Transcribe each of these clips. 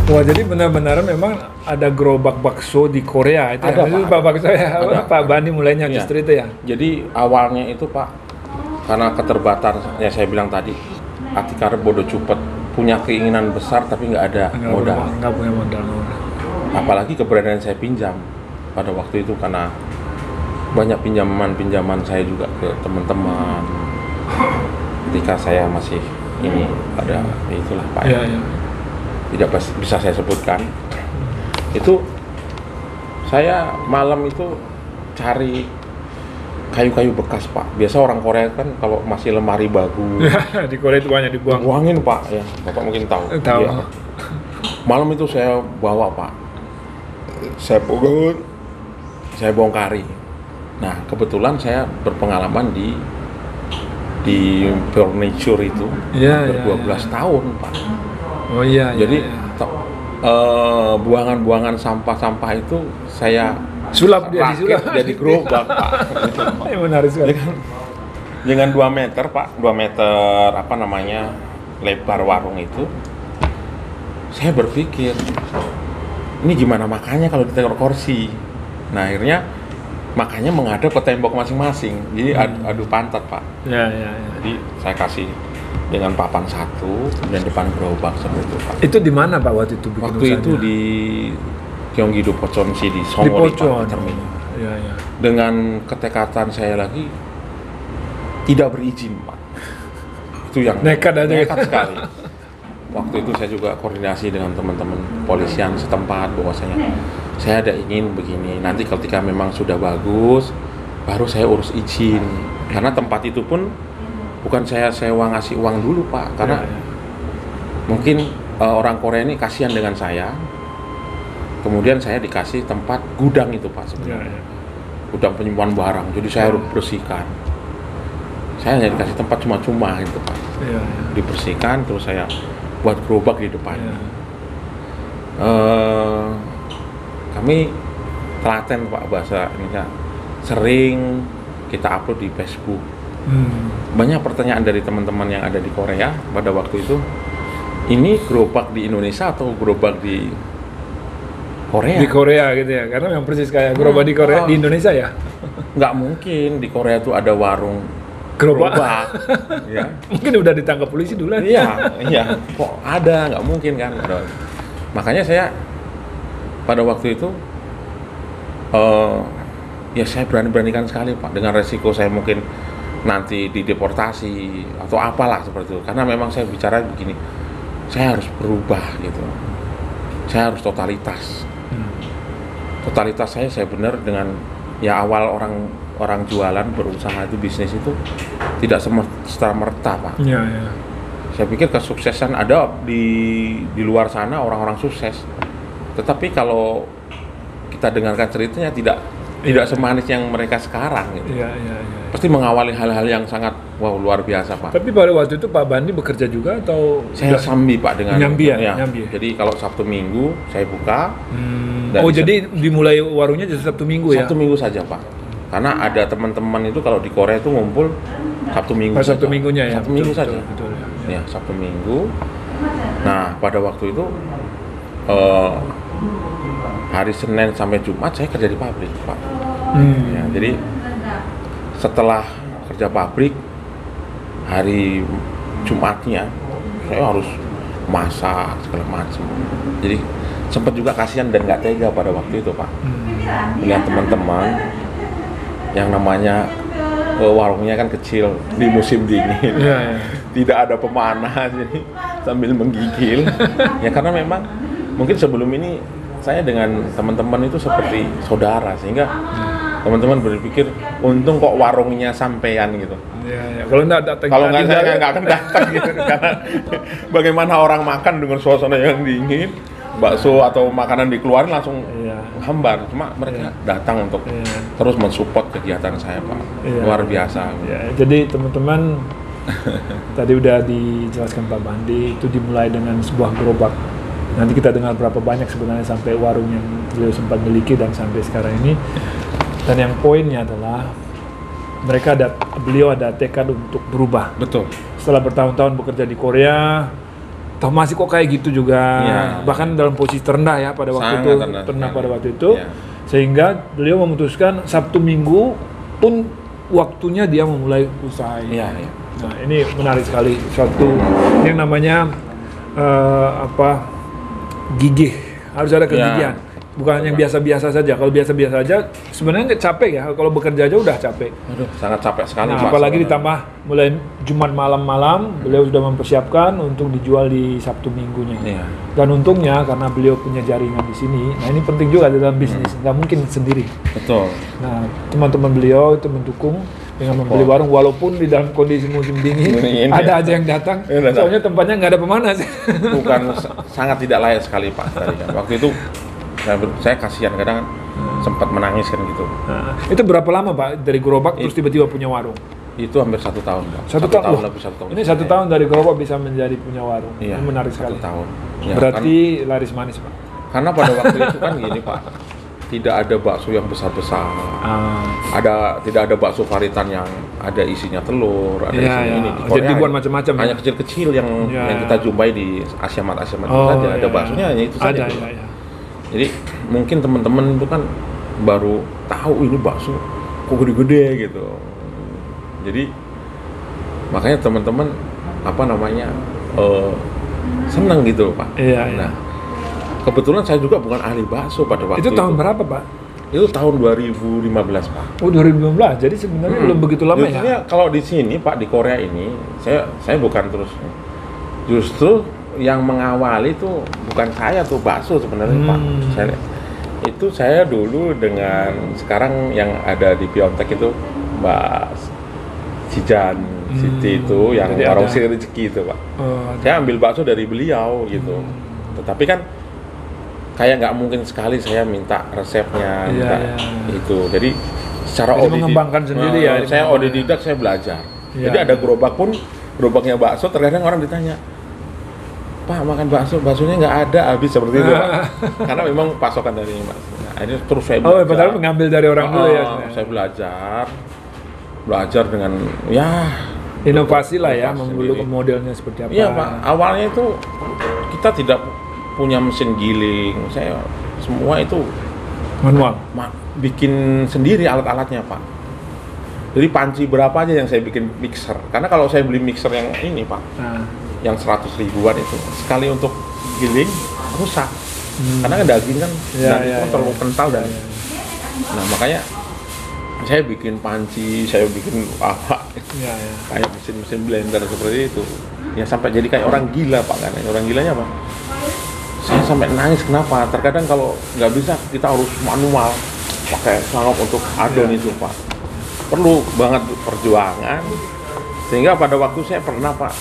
Wah, jadi benar-benar memang ada gerobak bakso di Korea itu. Ada, ya? Itu Pak. Pak bakso ya, Ada. Pak Bandi mulainya Iya. justru itu ya. Jadi awalnya itu Pak, karena keterbatasan yang saya bilang tadi, Atikar Bodo Cupet punya keinginan besar tapi nggak ada modal. Nggak punya modal. Apalagi keberadaan saya pinjam pada waktu itu karena banyak pinjaman saya juga ke teman-teman. Ketika saya masih ini ada itulah Pak. Iya, iya. Tidak bisa saya sebutkan. Itu saya malam itu cari kayu-kayu bekas Pak. Biasa orang Korea kan kalau masih lemari bagus, Di Korea itu banyak dibuang. buangin Pak ya. Bapak mungkin tahu. Tahu. Iya. Malam itu saya bawa Pak. Saya pukul, saya bongkari. Nah kebetulan saya berpengalaman di furniture itu Iya, hampir iya, 12 tahun Pak. Oh iya. Jadi iya. buangan-buangan sampah-sampah itu saya Sulap dia rakit disulap. jadi gerobak Pak. Ini menarik sekali. Dengan 2 meter Pak, 2 meter apa namanya lebar warung itu, saya berpikir ini gimana makannya kalau ditaruh kursi. Nah akhirnya makanya menghadap ke tembok masing-masing, jadi adu pantat Pak. Ya, ya, ya. Jadi saya kasih dengan papan satu dan depan gerobak seperti itu Pak. Itu di mana Pak waktu itu bikin Waktu usahanya? itu di Gyeonggi-do Pocheonsi di Di Songoli Pak, Pocheon. terminal. Ya, ya. Dengan ketekatan saya lagi tidak berizin Pak. Itu yang Nekat aja. nekat sekali. Waktu itu saya juga koordinasi dengan teman-teman polisian setempat bahwasanya saya ada ingin begini. Nanti ketika memang sudah bagus, baru saya urus izin. Karena tempat itu pun bukan saya sewa ngasih uang dulu Pak, karena Ya, ya. mungkin orang Korea ini kasihan dengan saya. Kemudian saya dikasih tempat gudang itu Pak Ya, sebenarnya. ya. Gudang penyimpanan barang. Jadi saya harus bersihkan. Saya hanya dikasih tempat cuma-cuma gitu Pak. Ya, ya. Dibersihkan terus saya buat gerobak di depan. Ya. Kami telaten Pak bahasa Indonesia. Sering kita upload di Facebook. Banyak pertanyaan dari teman-teman yang ada di Korea pada waktu itu. Ini gerobak di Indonesia atau gerobak di Korea? Di Korea gitu ya, karena yang persis kayak gerobak di Korea, di Indonesia ya. Nggak mungkin di Korea tuh ada warung Gerobak. ya. Mungkin udah ditangkap polisi dulu. Iya, iya. Kok ada? Nggak mungkin kan? Makanya saya pada waktu itu ya saya berani-beranikan sekali Pak, dengan resiko saya mungkin nanti dideportasi atau apalah seperti itu. Karena memang saya bicara begini, saya harus berubah gitu. Saya harus totalitas. Totalitas saya benar dengan ya awal orang jualan berusaha itu bisnis itu tidak secara merta Pak. Iya, iya. Saya pikir kesuksesan ada di luar sana orang-orang sukses. Tetapi kalau kita dengarkan ceritanya tidak semanis yang mereka sekarang gitu. Iya, iya, iya. Pasti mengawali hal-hal yang sangat wow luar biasa Pak. Tapi pada waktu itu Pak Bandi bekerja juga atau Saya sambi Pak dengan Nyambi ya? Nyambi ya? Jadi kalau Sabtu Minggu saya buka. Dan Oh, jadi dimulai warungnya jadi Sabtu Minggu ya? Sabtu Minggu saja Pak. Karena ada teman-teman itu kalau di Korea itu ngumpul Sabtu Minggu. Pas Sabtu saja. Minggunya ya? Sabtu Minggu Betul, saja. betul, betul, Ya, Sabtu Minggu. Nah, pada waktu itu hari Senin sampai Jumat saya kerja di pabrik, Pak. Ya, jadi setelah kerja pabrik hari Jumatnya saya harus masak segala macam. Jadi sempat juga kasihan dan nggak tega pada waktu itu Pak. Melihat teman-teman yang namanya warungnya kan kecil di musim dingin. Iya, iya. Tidak ada pemanah, jadi sambil menggigil. Ya karena memang mungkin sebelum ini saya dengan teman-teman itu seperti saudara, sehingga teman-teman berpikir untung kok warungnya sampean gitu. Iya, iya. Kalau nggak datang, Kalau nggak saya nggak akan datang gitu. Karena bagaimana orang makan dengan suasana yang dingin, bakso atau makanan dikeluarin langsung hambar. Cuma mereka datang untuk terus mensupport kegiatan saya Pak. Luar biasa. Ya, jadi teman-teman tadi udah dijelaskan Pak Bandi, itu dimulai dengan sebuah gerobak. Nanti kita dengar berapa banyak sebenarnya sampai warung yang beliau sempat miliki dan sampai sekarang ini. Dan yang poinnya adalah beliau ada tekad untuk berubah. Betul. Setelah bertahun-tahun bekerja di Korea, toh masih kok kayak gitu juga, Iya. bahkan dalam posisi terendah ya pada waktu Sangat itu, terendah terendah sekali. pada waktu itu, Iya. sehingga beliau memutuskan Sabtu Minggu pun waktunya dia memulai usaha ini. Iya, iya. Nah ini menarik sekali, suatu yang namanya gigih, harus ada kegigihan. Bukan yang biasa-biasa saja. Kalau biasa-biasa saja sebenarnya nggak capek ya. Kalau bekerja aja udah capek. Aduh, sangat capek sekali. Nah, Pak, apalagi sebenarnya. ditambah mulai Jumat malam-malam, beliau sudah mempersiapkan untuk dijual di Sabtu Minggunya. Iya. Dan untungnya karena beliau punya jaringan di sini, nah ini penting juga dalam bisnis, nggak mungkin sendiri. Betul. Nah, teman-teman beliau itu mendukung dengan membeli warung walaupun di dalam kondisi musim dingin, Dingin, ada ya. aja yang datang. Iya, datang. Soalnya tempatnya nggak ada pemanas. Bukan sangat tidak layak sekali Pak tadi kan. Waktu itu saya kasihan kadang sempat menangis kan gitu. Nah, itu berapa lama Pak dari gerobak terus tiba-tiba punya warung? Itu hampir 1 tahun Pak. Satu tahun? lebih 1 tahun. Ini 1 tahun dari gerobak bisa menjadi punya warung. Iya. Ini menarik 1 sekali. tahun. Ya, Berarti laris manis Pak. karena pada waktu itu kan gini Pak, tidak ada bakso yang besar-besar. Tidak ada bakso varitan yang ada isinya telur, ada Iya, isinya iya. ini. Di Jadi Korea dibuat macam-macam ya? hanya kecil-kecil yang Iya. kita jumpai di Asia Mart itu Oh, saja. Ada iya, baksonya hanya itu saja. Ada, iya. Jadi mungkin teman-teman itu kan baru tahu ini bakso kok gede-gede gitu. Jadi makanya teman-teman senang gitu Pak. Iya, iya. Nah, kebetulan saya juga bukan ahli bakso pada waktu Itu tahun berapa Pak? Itu tahun 2015 Pak. Oh 2015, jadi sebenarnya belum begitu lama ya? Justru kalau di sini Pak, di Korea ini saya bukan terus, justru yang mengawali itu bukan saya tuh bakso sebenarnya Pak. Saya dulu dengan sekarang yang ada di Pyeongtaek itu Mbak Sijan Siti itu yang Jadi warung ada- si rezeki itu Pak. Oh, Saya ambil bakso dari beliau gitu. Tetapi kan kayak nggak mungkin sekali saya minta resepnya, Iya, minta iya. itu. Jadi secara Jadi mengembangkan sendiri ya, saya dimana- otodidak, saya belajar. Iya. Jadi ada gerobaknya bakso, terkadang orang ditanya, Pak makan baksonya nggak ada, habis seperti itu Pak. Karena memang pasokan dari Mbak. Nah, akhirnya terus saya Oh, belajar. padahal mengambil dari orang dulu ya. Saya belajar dengan Inovasi lah ya, inovasi membeli sendiri. modelnya seperti apa. Iya Pak, awalnya itu kita tidak punya mesin giling, saya semua itu Manual. bikin sendiri alat-alatnya Pak. Jadi panci berapa aja yang saya bikin mixer, karena kalau saya beli mixer yang ini Pak, Nah, yang 100 ribuan itu, sekali untuk giling rusak. Karena kan daging kan, Iya, daging iya, kan iya. terlalu kental dan nah makanya saya bikin panci, saya bikin apa iya, iya. kayak mesin-mesin blender seperti itu ya, sampai jadi kayak orang gila Pak. Kan orang gilanya apa, saya sampai nangis. Kenapa? Terkadang kalau nggak bisa kita harus manual pakai sangop untuk adon itu Pak, perlu banget perjuangan. Sehingga pada waktu saya pernah Pak,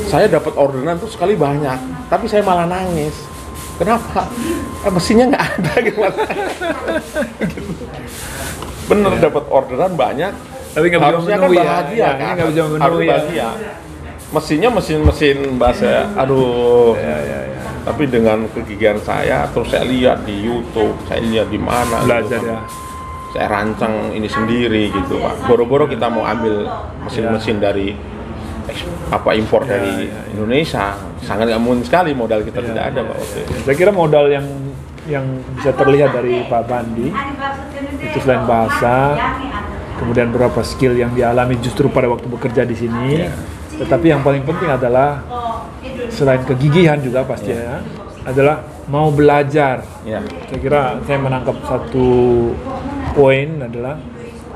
saya dapat orderan tuh sekali banyak, tapi saya malah nangis. Kenapa? Mesinnya nggak ada gitu. Bener dapat orderan banyak, Tapi nggak bisa harusnya kan memenuhi ya. bahagia Ya, kan, ini nggak bisa harus memenuhi ya. bahagia. Mesinnya mesin bahasa, aduh. Iya. Tapi dengan kegigihan saya, terus saya lihat di YouTube, saya lihat di mana, Belajar gitu, ya. saya rancang ini sendiri gitu Pak. Boro-boro kita mau ambil mesin-mesin dari impor dari Indonesia, sangat nggak mungkin sekali, modal kita tidak ada Pak waktu itu. Saya kira modal yang bisa terlihat dari Pak Bandi itu selain bahasa, kemudian beberapa skill yang dialami justru pada waktu bekerja di sini, tetapi yang paling penting adalah selain kegigihan juga pasti ya, adalah mau belajar. Ya. Saya kira saya menangkap satu poin adalah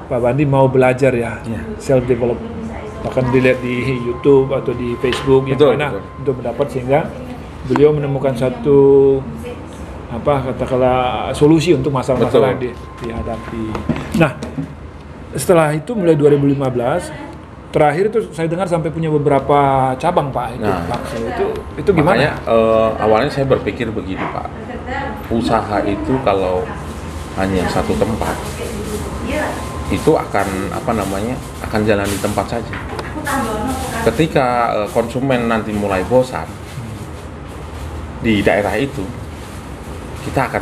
Pak Bandi mau belajar ya, self develop. Bahkan dilihat di YouTube atau di Facebook yang Betul, mana betul. untuk mendapat, sehingga beliau menemukan satu katakanlah solusi untuk masalah-masalah yang dihadapi. Nah, setelah itu mulai 2015 terakhir itu saya dengar sampai punya beberapa cabang Pak itu. Nah, bakso itu gimana? Makanya awalnya saya berpikir begini Pak, usaha itu kalau hanya satu tempat itu akan akan jalan di tempat saja. Ketika konsumen nanti mulai bosan di daerah itu, kita akan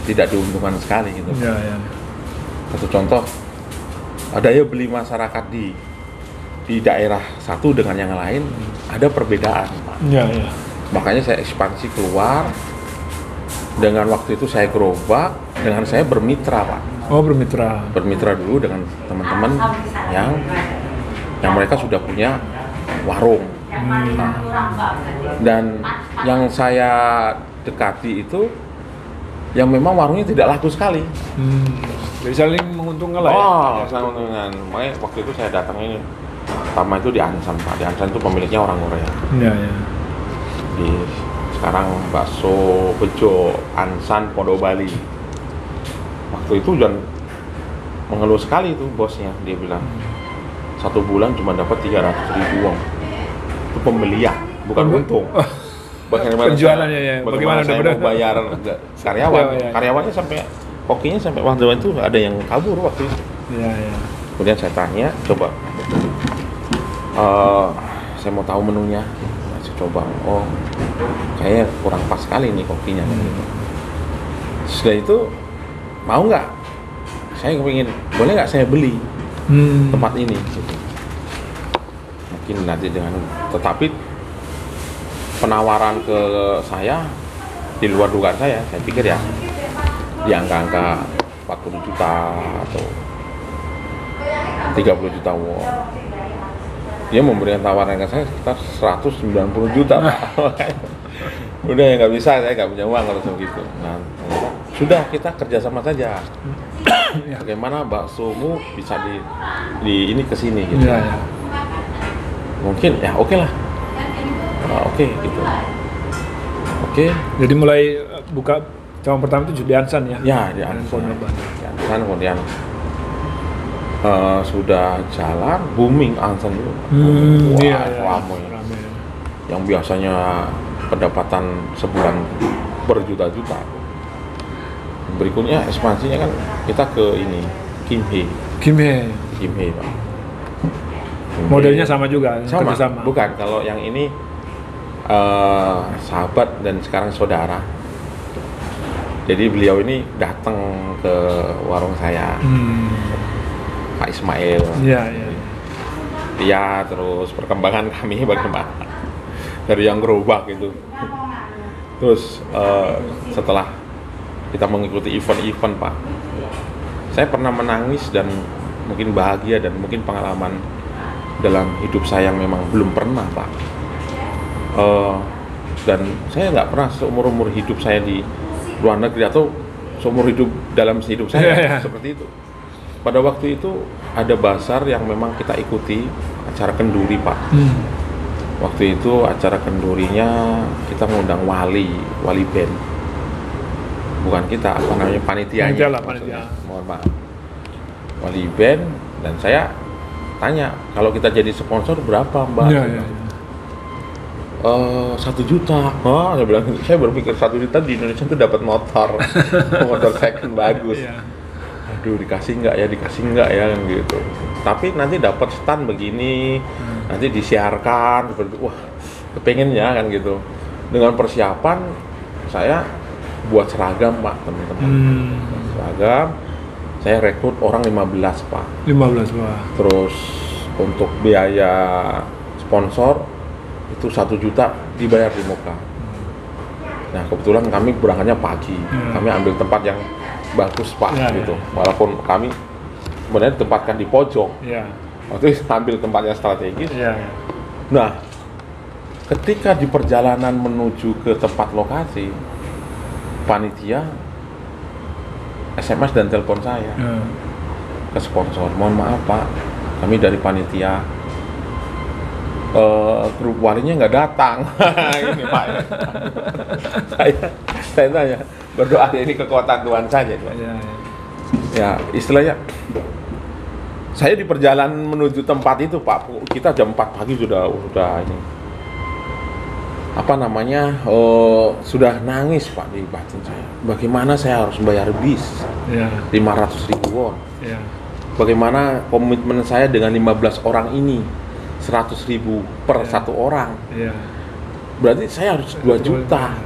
tidak diuntungkan sekali gitu. Ya. Satu contoh, daya beli masyarakat di di daerah satu dengan yang lain ada perbedaan, Pak. Ya, ya. Makanya saya ekspansi keluar. Dengan waktu itu saya gerobak, dengan saya bermitra, Pak. Oh, bermitra. Bermitra dulu dengan teman-teman yang mereka sudah punya warung. Nah, dan yang saya dekati itu yang memang warungnya tidak laku sekali. Jadi saling menguntungkan lah ya. Oh, sangat menguntungkan. Makanya waktu itu saya datang ini. Pertama itu di Ansan, Pak. Di Ansan itu pemiliknya orang Korea. Iya, iya. Sekarang bakso bejo Ansan Pondok Bali. Waktu itu jangan mengeluh sekali tuh bosnya, dia bilang 1 bulan cuma dapat 300.000 won. Itu pembelian, bukan untung. Bagaimana penjualannya ya. Bagaimana saya mau bayar karyawan? Karyawannya sampai kokinya sampai waktu itu ada yang kabur waktu itu. Iya, iya. Kemudian saya tanya, coba saya mau tahu menunya. Saya coba, oh kayaknya kurang pas sekali nih kopinya. Setelah itu mau nggak? Saya kepingin, boleh nggak saya beli tempat ini? Gitu. Mungkin nanti dengan, tetapi penawaran ke saya di luar dugaan saya pikir ya di angka-angka 40 juta atau 30 juta won. Dia memberikan tawaran ke saya sekitar 190 juta, Pak. Udah ya nggak bisa, saya nggak punya uang kalau segitu. Nah, sudah kita kerjasama saja. Bagaimana baksomu bisa di ini ke sini gitu. Ya, ya. Mungkin ya oke lah. Oke gitu. Oke. Jadi mulai buka cabang pertama itu di Ansan ya? Ya, di Ansan. Di Ansan kemudian sudah jalan booming Ansan dulu. Wah, iya, ramai. Yang biasanya pendapatan sebulan berjuta-juta. Berikutnya ekspansinya kan kita ke ini Kimhee, Pak. Modelnya sama juga? Sama. Bukan, kalau yang ini sahabat dan sekarang saudara. Jadi beliau ini datang ke warung saya, Pak Ismail. Iya, iya. Ya, terus perkembangan kami bagaimana dari yang gerobak itu. Terus setelah kita mengikuti event-event, Pak, saya pernah menangis dan mungkin bahagia dan mungkin pengalaman dalam hidup saya yang memang belum pernah, Pak. Dan saya nggak pernah seumur-umur hidup saya di luar negeri atau seumur hidup dalam hidup saya seperti itu. Pada waktu itu ada bazar yang memang kita ikuti, acara kenduri, Pak. Waktu itu acara kendurinya kita mengundang wali band. Bukan kita, apa namanya, panitianya. Panitia. Mohon maaf. Wali band, dan saya tanya, kalau kita jadi sponsor berapa, Mbak? Iya, iya. 1 juta. Oh, saya berpikir 1 juta di Indonesia itu dapat motor second bagus. Iya. Aduh, dikasih nggak ya kan gitu. Tapi nanti dapat stand begini, nanti disiarkan seperti, wah, kepengennya kan gitu. Dengan persiapan saya buat seragam, Pak, teman-teman. Seragam, saya rekrut orang 15, Pak. 15, Pak. Terus untuk biaya sponsor itu 1 juta dibayar di muka. Nah, kebetulan kami berangkatnya pagi. Kami ambil tempat yang bagus, Pak, gitu. Walaupun kami sebenarnya ditempatkan di pojok. Waktu itu ambil tempat yang strategis. Nah, ketika di perjalanan menuju ke tempat lokasi, panitia SMS dan telepon saya ke sponsor, mohon maaf, Pak, kami dari panitia, grup walinya nggak datang. Ini, Pak. saya tanya, berdoa ini kekuatan Tuhan saja, Pak. Ya, istilahnya saya di perjalanan menuju tempat itu, Pak, kita jam 4 pagi sudah ini, apa namanya, sudah nangis, Pak, di batin saya. Bagaimana saya harus bayar bis 500.000 won? Bagaimana komitmen saya dengan 15 orang ini 100.000 per satu orang? Berarti saya harus 2 juta.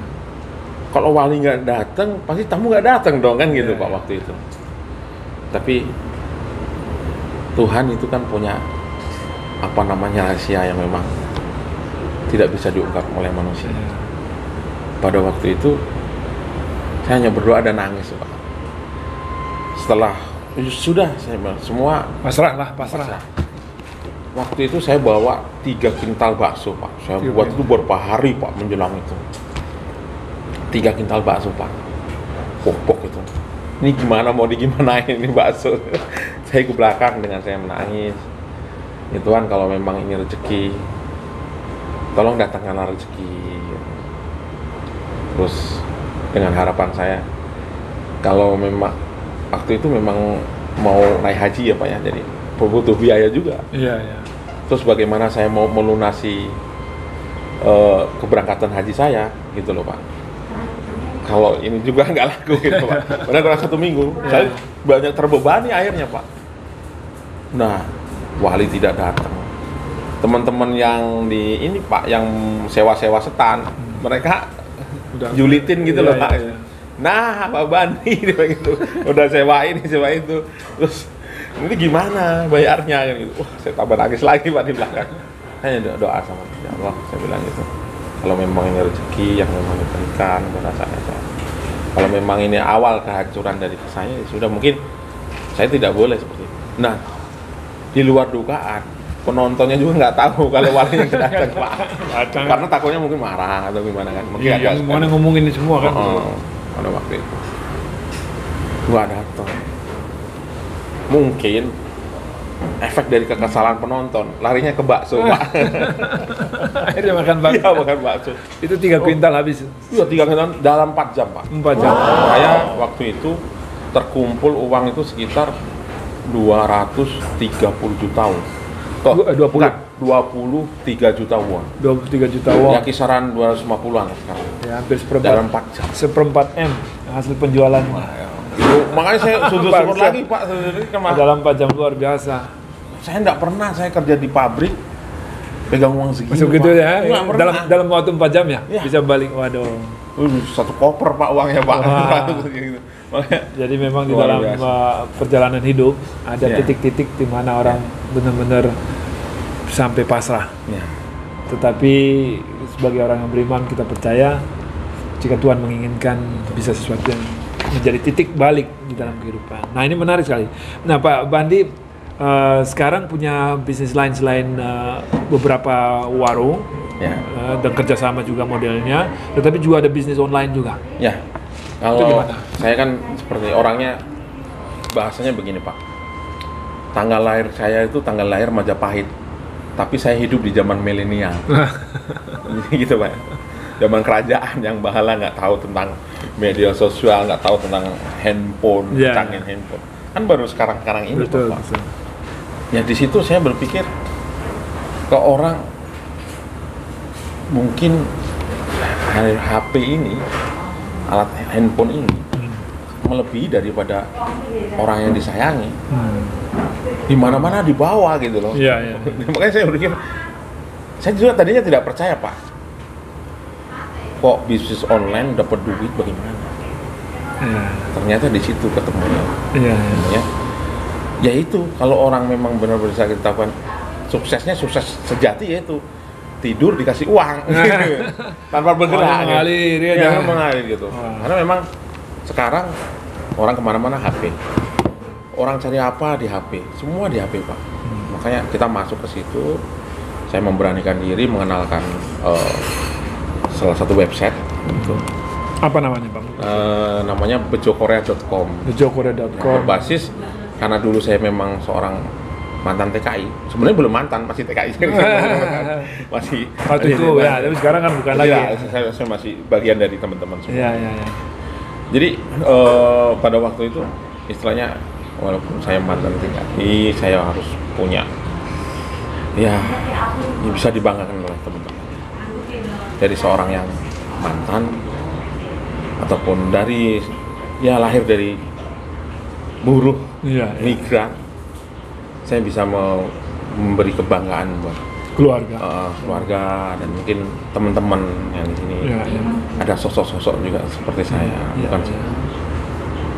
Kalau wali nggak datang, pasti tamu nggak datang dong, kan gitu, Pak, waktu itu. Tapi Tuhan itu kan punya rahasia yang memang tidak bisa diungkap oleh manusia. Pada waktu itu saya hanya berdoa dan nangis, Pak. Setelah sudah saya bilang, semua pasrah. Waktu itu saya bawa 3 kintal bakso, Pak. Saya buat itu beberapa hari, Pak, menjelang itu. 3 kintal bakso, Pak. Pok itu. Ini gimana mau digimanain ini bakso? Saya ke belakang dengan saya menangis. Ya Tuhan, kalau memang ini rezeki, tolong datangkanlah rezeki. Terus dengan harapan saya, kalau memang waktu itu memang mau naik haji ya Pak ya, jadi butuh biaya juga. Iya. Terus bagaimana saya mau melunasi keberangkatan haji saya, gitu loh Pak. Kalau ini juga nggak laku gitu Pak. Padahal kurang 1 minggu, saya banyak terbebani akhirnya Pak. Nah, wali tidak datang. Teman-teman yang di ini Pak, yang sewa-sewa setan, mereka julitin gitu loh Pak. Iya. Nah, Pak Bandi gitu. Udah sewa ini, sewa itu. Terus ini gimana bayarnya gitu. Wah, saya tambah nangis lagi Pak di belakang. Hanya doa sama ya Allah, saya bilang gitu. Kalau memang ini rezeki yang memang diberikan kepada saya. Kalau memang ini awal kehancuran dari saya, ya sudah mungkin saya tidak boleh seperti itu. Nah, di luar dugaan, penontonnya juga nggak tahu kalau walinya datang Pak. Karena takutnya mungkin marah atau gimana kan. Mungkin agak gimana ngomongin ini semua kan. Pada waktu itu nggak datang. Mungkin efek dari kekesalan penonton, larinya ke bakso Pak. Akhirnya makan bakso. Iya, makan bakso. Itu 3 kuintal habis. Iya, 3 kuintal dalam 4 jam Pak. 4 jam. Saya waktu itu terkumpul uang itu sekitar 230 juta. 23 juta won. 23 juta won. Ya kisaran 250-an sekarang. Ya hampir seperempat. Dalam 4 jam. Seperempat M hasil penjualan. Itu, makanya saya sujud-sujud lagi Pak. Dalam 4 jam luar biasa. Saya enggak pernah saya kerja di pabrik pegang uang segini. Masuk gitu ya. Dalam waktu 4 jam ya? Bisa balik. Waduh. 1 koper Pak uangnya Pak. Jadi memang di dalam perjalanan hidup ada titik-titik di mana orang benar-benar sampai pasrah. Tetapi sebagai orang yang beriman kita percaya jika Tuhan menginginkan bisa sesuatu yang menjadi titik balik di dalam kehidupan. Nah ini menarik sekali. Nah Pak Bandi sekarang punya bisnis lain selain beberapa warung dan kerjasama juga modelnya, tetapi juga ada bisnis online juga. Ya. Kalau saya kan seperti orangnya bahasanya begini Pak. Tanggal lahir saya itu tanggal lahir Majapahit. Tapi saya hidup di zaman milenial. Gitu Pak. Zaman kerajaan yang bahala nggak tahu tentang media sosial, nggak tahu tentang handphone, canggih handphone. Kan baru sekarang ini Pak. Ya di situ saya berpikir ke orang mungkin HP ini, alat handphone ini melebihi daripada orang yang disayangi. Di mana-mana dibawa gitu loh. Iya. Makanya saya berpikir, saya juga tadinya tidak percaya Pak. Kok bisnis online dapat duit bagaimana? Ternyata di situ ketemunya. Ya itu kalau orang memang benar-benar bisa kita lakukan, suksesnya sukses sejati yaitu tidur dikasih uang tanpa bergerak, jangan mengalir gitu. Karena memang sekarang orang kemana-mana HP, orang cari apa di HP, semua di HP Pak. Makanya kita masuk ke situ, saya memberanikan diri mengenalkan salah satu website. Apa namanya Bang? Namanya bejokorea.com. Bejokorea.com. Berbasis karena dulu saya memang seorang mantan TKI, sebenarnya belum mantan, masih TKI. Masih waktu itu ya, tapi sekarang kan bukan lagi. Saya masih bagian dari teman-teman semua. Iya. Jadi pada waktu itu istilahnya walaupun saya mantan TKI, saya harus punya ya bisa dibanggakan oleh teman-teman. Dari seorang yang mantan ataupun dari lahir dari buruh migran, saya bisa memberi kebanggaan buat keluarga dan mungkin teman-teman yang di sini. Ada sosok-sosok juga seperti saya,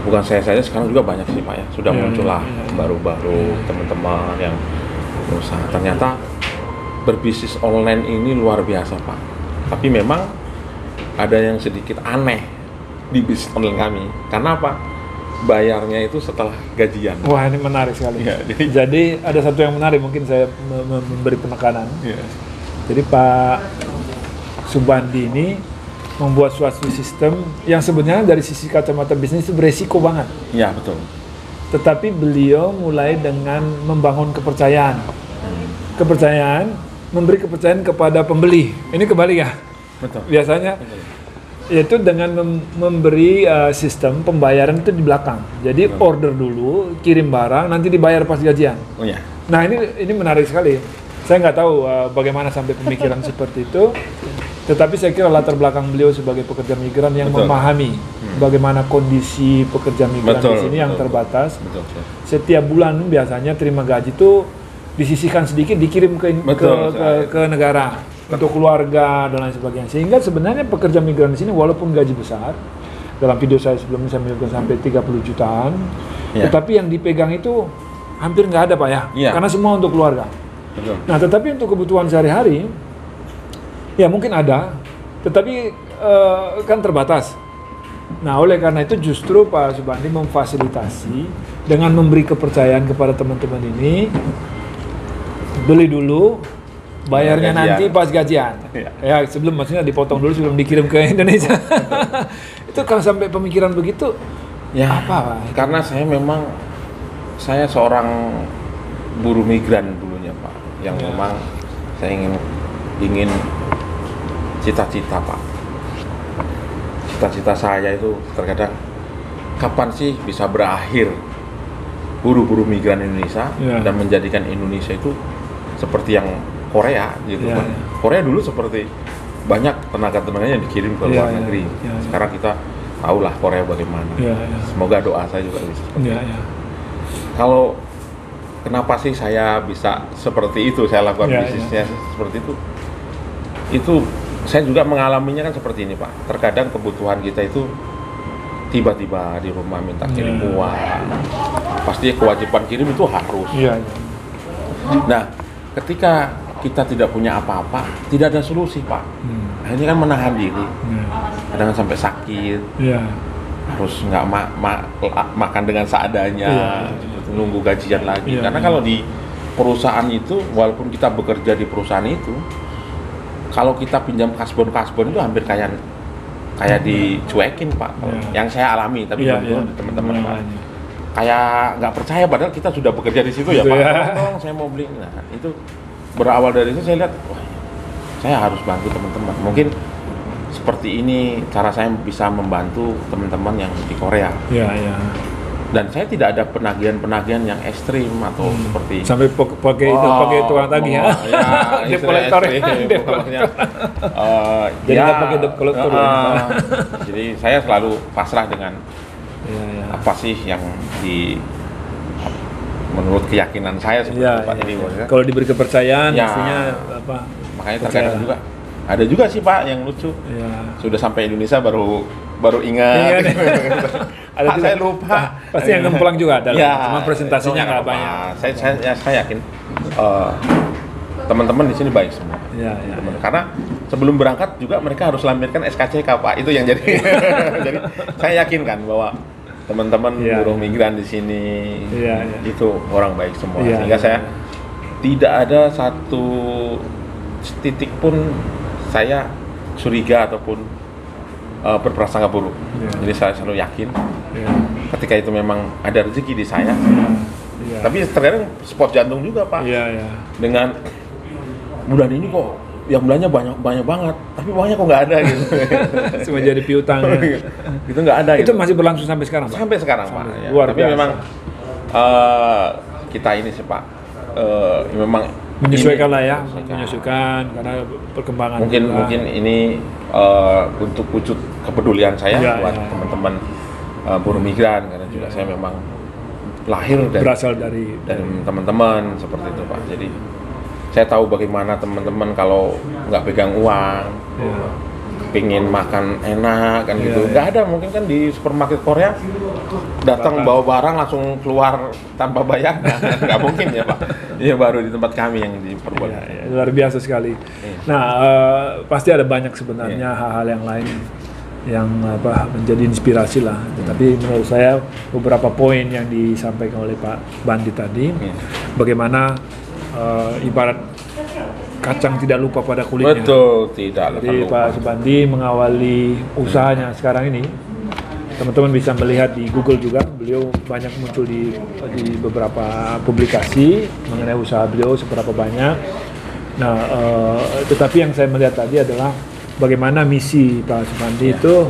bukan saya saja, sekarang juga banyak sih Pak ya, sudah muncullah baru-baru teman-teman yang berusaha. Ternyata berbisnis online ini luar biasa Pak. Tapi memang ada yang sedikit aneh di bisnis online kami. Karena apa? Bayarnya itu setelah gajian. Wah, ini menarik sekali. Ya, jadi ada satu yang menarik, mungkin saya memberi penekanan. Ya. Jadi Pak Subandi ini membuat suatu sistem yang sebenarnya dari sisi kacamata bisnis itu beresiko banget. Ya, betul. Tetapi beliau mulai dengan membangun kepercayaan. Kepercayaan, memberi kepercayaan kepada pembeli. Ini kebalik ya? Betul. Biasanya Betul. yaitu dengan memberi sistem pembayaran itu di belakang. Jadi Betul. order dulu, kirim barang, nanti dibayar pas gajian. Oh ya. Nah ini menarik sekali. Saya nggak tahu bagaimana sampai pemikiran seperti itu. Tetapi saya kira latar belakang beliau sebagai pekerja migran yang Betul. memahami bagaimana kondisi pekerja migran Betul, di sini yang betul. terbatas. Betul. Setiap bulan biasanya terima gaji itu disisihkan sedikit dikirim Betul, ke negara. Untuk keluarga dan lain sebagainya, sehingga sebenarnya pekerja migran di sini walaupun gaji besar, dalam video saya sebelumnya saya menyebutkan sampai 30 jutaan, Ya. tetapi yang dipegang itu hampir nggak ada Pak ya, Ya. karena semua untuk keluarga. Betul. Nah tetapi untuk kebutuhan sehari-hari, ya mungkin ada, tetapi kan terbatas. Nah oleh karena itu justru Pak Subandi memfasilitasi dengan memberi kepercayaan kepada teman-teman ini, beli dulu, bayarnya Gajian. nanti pas gajian. Ya sebelum, maksudnya dipotong dulu sebelum dikirim ke Indonesia. Itu kalau sampai pemikiran begitu, Ya, apa Pak? karena saya seorang buruh migran dulunya Pak, yang Ya. memang saya ingin cita-cita Pak. Cita-cita saya itu terkadang kapan sih bisa berakhir buruh-buruh migran Indonesia Ya. dan menjadikan Indonesia itu seperti yang Korea gitu Ya, Pak. ya. Korea dulu seperti banyak tenaga-tenaganya yang dikirim ke Ya, luar ya, negeri. ya, ya. Sekarang kita tahulah Korea bagaimana. Ya, ya. Semoga doa saya juga bisa seperti Ya, itu. ya. Kalau kenapa sih saya bisa seperti itu, saya lakukan Ya, bisnisnya seperti itu saya juga mengalaminya kan seperti ini Pak. Terkadang kebutuhan kita itu tiba-tiba di rumah minta kirim Ya. uang, pasti kewajiban kirim itu harus. Iya, iya. Nah, ketika kita tidak punya apa-apa, tidak ada solusi Pak. Akhirnya kan menahan diri, kadang sampai sakit, Iya. harus nggak makan dengan seadanya, nunggu gajian lagi. Iya. Karena kalau di perusahaan itu, walaupun kita bekerja di perusahaan itu, kalau kita pinjam kasbon itu hampir kayak dicuekin Pak. Iya. Yang saya alami, tapi Iya, belum iya. teman-teman Pak. Iya. Kayak nggak percaya, padahal kita sudah bekerja di situ ya Gitu Pak. ya. Tolong saya mau beli. Nah itu berawal dari itu saya lihat, wah, saya harus bantu teman-teman. Mungkin seperti ini cara saya bisa membantu teman-teman yang di Korea. Iya, iya. Dan saya tidak ada penagihan yang ekstrim atau seperti Sampai pakai tukang tagih ya. Debt collector ya. Jadi nggak pakai debt collector ya. Jadi saya selalu pasrah dengan Iya, iya. apa sih yang menurut keyakinan saya seperti Iya, itu Pak. iya. Jadi maksudnya, Kalau diberi kepercayaan, Ya. mestinya apa? makanya percaya. terkadang juga ada juga sih Pak yang lucu. Iya. Sudah sampai Indonesia baru ingat. Ada Pak, juga. saya lupa. Pasti yang pulang juga ada. Ya, Cuma presentasinya itu nggak apa. banyak. Saya yakin teman-teman di sini baik semua. Iya, iya. Teman-teman. Karena sebelum berangkat juga mereka harus lampirkan SKCK Pak. Itu yang jadi. Jadi saya yakin kan bahwa teman-teman Iya. buruh migran di sini Iya, iya. itu orang baik semua. Iya, Sehingga iya, saya iya. tidak ada satu titik pun saya curiga ataupun berprasangka buruk. Iya. Jadi saya selalu yakin Iya. ketika itu memang ada rezeki di saya. Iya. Tapi terkadang spot jantung juga Pak. Iya, iya. Dengan bulan ini kok yang belannya banyak banget, tapi uangnya kok nggak ada gitu. Cuma jadi piutang. Ya. Itu nggak ada. Itu gitu. masih berlangsung sampai sekarang, Pak? Sampai sekarang Pak. Sampai- Ya. luar Tapi biasa. memang kita ini sih Pak, memang Menyesuaikan lah ya, menyesuaikan. menyesuaikan karena perkembangan. Mungkin juga. ini untuk wujud kepedulian saya Iya, buat iya. teman-teman buruh migran, karena juga saya memang lahir berasal dari teman-teman seperti itu Pak. Jadi saya tahu bagaimana teman-teman kalau nggak pegang uang, ya. pengen makan enak kan gitu. Iya. Nggak ada, mungkin kan di supermarket Korea datang bawa barang langsung keluar tanpa bayar. Nggak mungkin ya Pak. Ini baru di tempat kami yang diperbolehkan. Ya, luar biasa sekali. Nah, pasti ada banyak sebenarnya hal-hal yang lain yang menjadi inspirasi lah. Tapi menurut saya beberapa poin yang disampaikan oleh Pak Bandi tadi, bagaimana ibarat kacang tidak lupa pada kulitnya. Betul, tidak lupa. Jadi Pak Subandi mengawali usahanya sekarang ini. Teman-teman bisa melihat di Google juga, beliau banyak muncul di beberapa publikasi mengenai usaha beliau seberapa banyak. Nah, tetapi yang saya melihat tadi adalah bagaimana misi Pak Subandi itu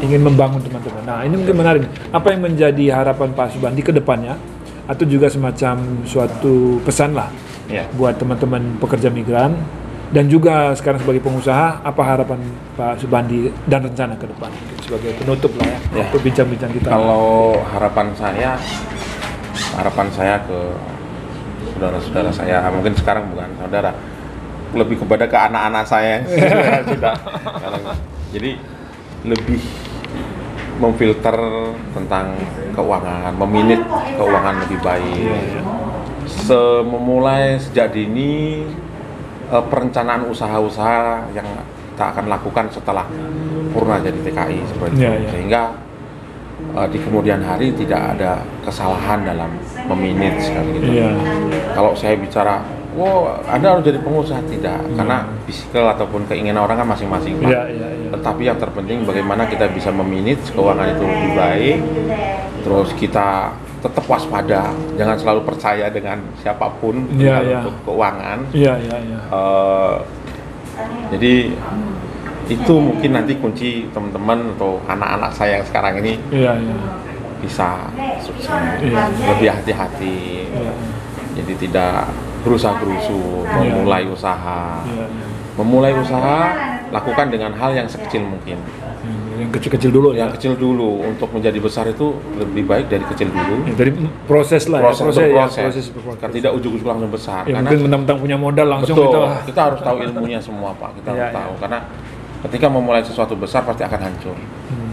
ingin membangun teman-teman. Nah, ini mungkin menarik. Apa yang menjadi harapan Pak Subandi ke depannya? Atau juga semacam suatu pesan lah buat teman-teman pekerja migran dan juga sekarang sebagai pengusaha, apa harapan Pak Subandi dan rencana ke depan sebagai penutup lah ya untuk bincang-bincang kita. Kalau harapan saya ke saudara-saudara saya, mungkin sekarang bukan saudara, lebih kepada ke anak-anak saya yang sudah jadi lebih memfilter tentang keuangan, memanage keuangan lebih baik. Memulai sejak dini perencanaan usaha-usaha yang kita akan lakukan setelah purna jadi TKI seperti itu. Sehingga di kemudian hari tidak ada kesalahan dalam memanage gitu. Kalau saya bicara, Anda harus jadi pengusaha, tidak, karena physical ataupun keinginan orang kan masing-masing, Pak. Tetapi yang terpenting bagaimana kita bisa memanage keuangan itu lebih baik, terus kita tetap waspada, jangan selalu percaya dengan siapapun untuk keuangan. Jadi itu mungkin nanti kunci teman-teman atau anak-anak saya yang sekarang ini bisa sukses, lebih hati-hati, jadi tidak berusaha-gerusu, memulai usaha, lakukan dengan hal yang sekecil mungkin. Yang kecil-kecil dulu kecil dulu, untuk menjadi besar itu lebih baik dari kecil dulu. Dari proses lah, proses. Tidak ujuk-ujuk langsung besar. Karena mungkin mentang-mentang punya modal langsung kita harus tahu ilmunya semua, Pak. Kita harus tahu, karena ketika memulai sesuatu besar pasti akan hancur.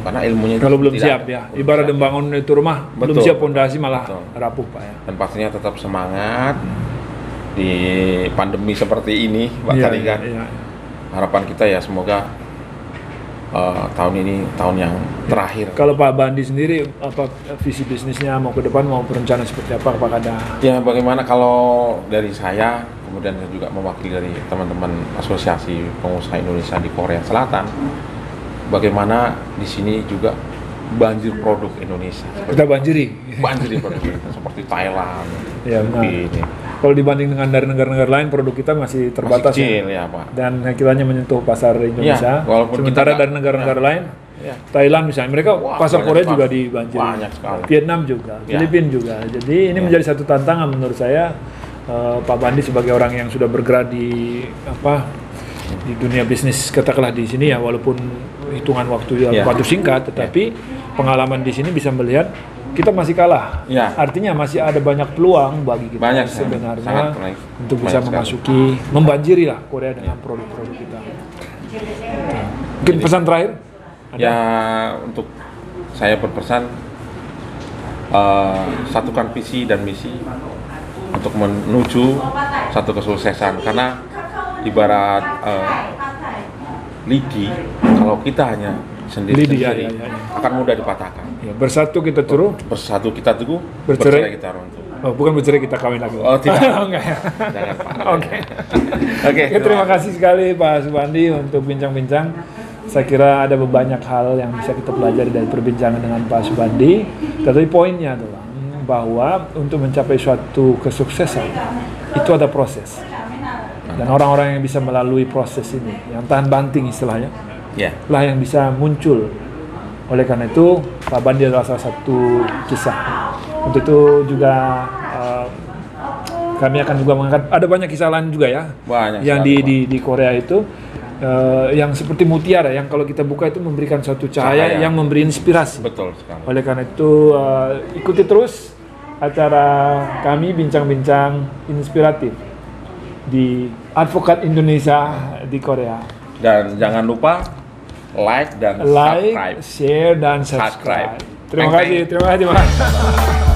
Karena ilmunya kalau belum siap ibarat membangun itu rumah, belum siap pondasi malah rapuh, Pak ya. Dan pastinya tetap semangat di pandemi seperti ini, Pak Tarigan. Harapan kita ya semoga tahun ini tahun yang terakhir. Kalau Pak Bandi sendiri, apa visi bisnisnya mau ke depan, mau berencana seperti apa? Apakah ada? Ya, bagaimana kalau dari saya, kemudian saya juga mewakili dari teman-teman Asosiasi Pengusaha Indonesia di Korea Selatan, bagaimana di sini juga banjir produk Indonesia. Kita banjiri produk Indonesia seperti Thailand. Kalau dibanding dengan dari negara-negara lain, produk kita masih terbatas, masih kecil, Pak. Dan kiranya menyentuh pasar Indonesia. Sementara dari negara-negara lain, Thailand misalnya, mereka pasar Korea juga dibanjiri. Banyak sekali. Vietnam juga, Filipina juga. Jadi ini menjadi satu tantangan menurut saya. Pak Bandi sebagai orang yang sudah bergerak di dunia bisnis, katakanlah di sini ya, walaupun hitungan waktu singkat, tetapi pengalaman di sini bisa melihat kita masih kalah. Artinya masih ada banyak peluang bagi kita sebenarnya untuk bisa memasuki, membanjiri lah Korea dengan produk-produk kita. Mungkin pesan terakhir? Ya, untuk saya berpesan, satukan visi dan misi untuk menuju satu kesuksesan. Karena ibarat lidi, kalau kita hanya sendiri akan mudah dipatahkan. Bersatu kita teguh, bercerai kita runtuh. Bukan bercerai kita kawin lagi. Tidak. Enggak ya. Jangan, Pak. Oke, terima kasih sekali Pak Subandi untuk bincang-bincang. Saya kira ada banyak hal yang bisa kita pelajari dari perbincangan dengan Pak Subandi. Tapi poinnya adalah bahwa untuk mencapai suatu kesuksesan itu ada proses. Dan orang-orang yang bisa melalui proses ini, yang tahan banting istilahnya, lah yang bisa muncul. Oleh karena itu, Pak Bandi adalah salah satu kisah. Untuk itu juga kami akan juga mengangkat, ada banyak kisah lain juga ya, yang di Korea itu, yang seperti mutiara, yang kalau kita buka itu memberikan suatu cahaya yang memberi inspirasi. Betul sekali. Oleh karena itu, ikuti terus acara kami bincang-bincang inspiratif di Advokat Indonesia di Korea. Dan jangan lupa like dan like, subscribe. share dan subscribe. Terima Thank kasih Mas.